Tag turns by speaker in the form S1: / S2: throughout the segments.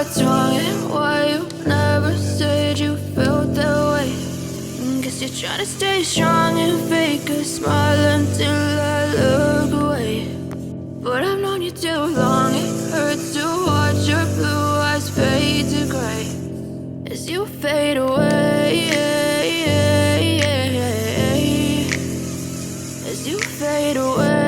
S1: what's wrong and why you never said you felt that way. Guess you're trying to stay strong and fake a smile until I look away. But I've known you too long, it hurts to watch your blue eyes fade to gray as you fade away, as you fade away.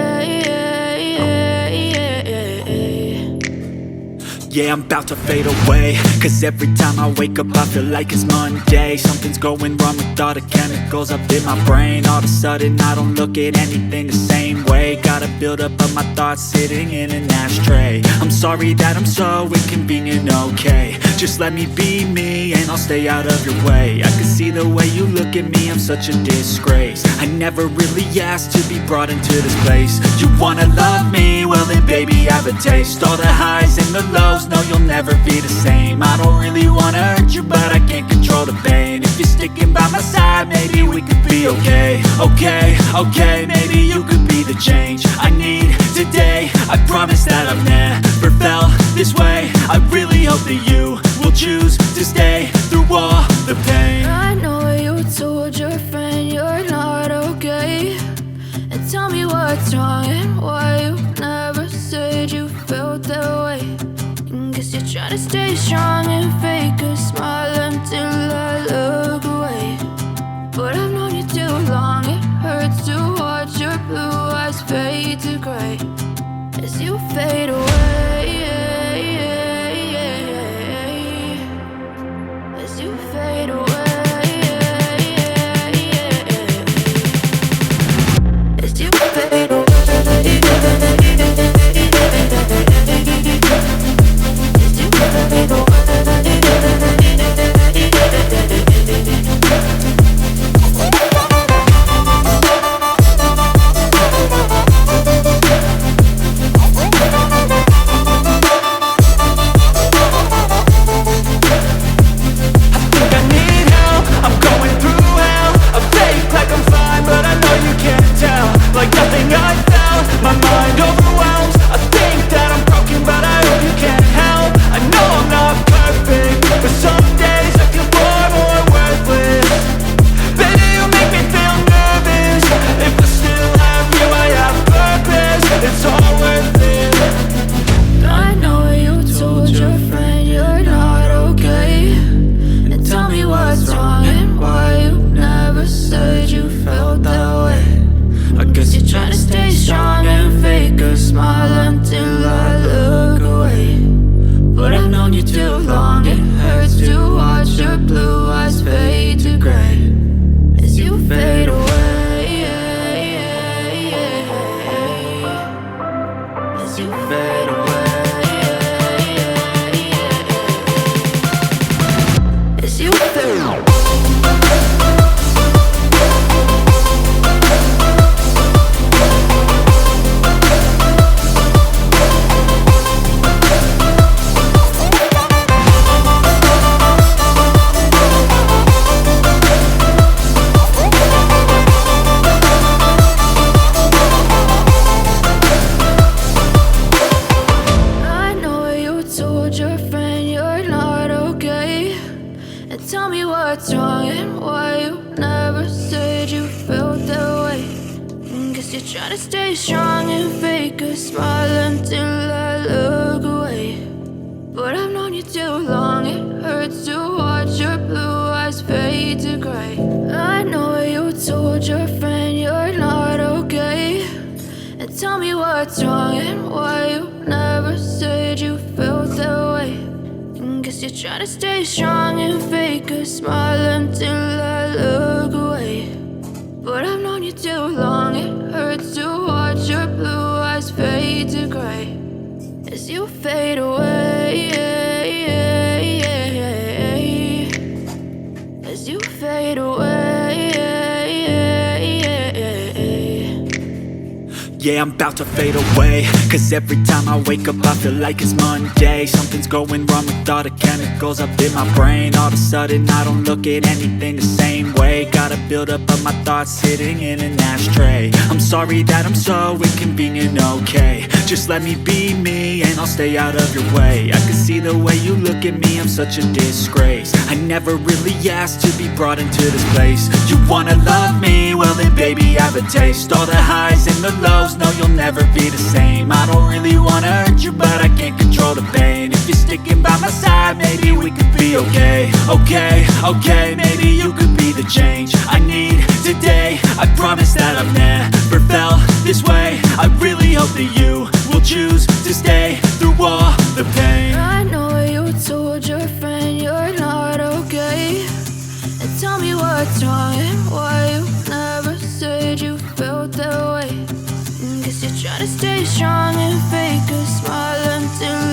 S2: Yeah, I'm about to fade away, cause every time I wake up I feel like it's Monday. Something's going wrong with all the chemicals up in my brain. All of a sudden I don't look at anything the same way. Got a build up of my thoughts sitting in an ashtray. I'm sorry that I'm so inconvenient, okay. Just let me be me and I'll stay out of your way. I can see the way you look at me, I'm such a disgrace. I never really asked to be brought into this place. You wanna love me? Well then baby have a taste. All the highs and the lows, no, you'll never be the same. I don't really wanna hurt you, but I can't control the pain. If you're sticking by my side, maybe we could be okay. Okay, maybe you could be the change I need today. I promise that I've never felt this way. I really hope that you will choose to stay through all the pain.
S1: I know you told your friend you're not okay, and tell me what's wrong and why you never said you felt that way. Guess you're trying to stay strong and fake a smile until I look away. But I've known you too long, it hurts to watch your blue eyes fade to gray as you fade away, as you fade away, as you fade away. Tell me what's wrong and why you never said you felt that way. Guess you're trying to stay strong and fake a smile until I look away. But I've known you too long, it hurts to watch your blue eyes fade to gray. I know you told your friend you're not okay, and tell me what's wrong and why you never said you felt that way. Guess you're trying to stay strong and fake a smile until I look away. But I've known you too long, it hurts to watch your blue eyes fade to gray as you fade away, as you fade away.
S2: Yeah, I'm about to fade away, cause every time I wake up I feel like it's Monday. Something's going wrong with all the chemicals up in my brain. All of a sudden I don't look at anything the same way. Got a build up of my thoughts sitting in an ashtray. I'm sorry that I'm so inconvenient, okay. Just let me be me and I'll stay out of your way. I can see the way you look at me, I'm such a disgrace. I never really asked to be brought into this place. You wanna love me? Well then baby, have a taste. All the highs and the lows, no you'll never be the same. I don't really wanna hurt you, but I can't control the pain. If you're sticking by my side, maybe we could be okay. Okay, maybe you could be the change I need today. I promise that I've never felt this way. I really hope that you will choose to stay through all the pain.
S1: I know you told your friend you're not okay, and tell me what's wrong and why you never said you felt that way. Guess you're trying to stay strong and fake a smile until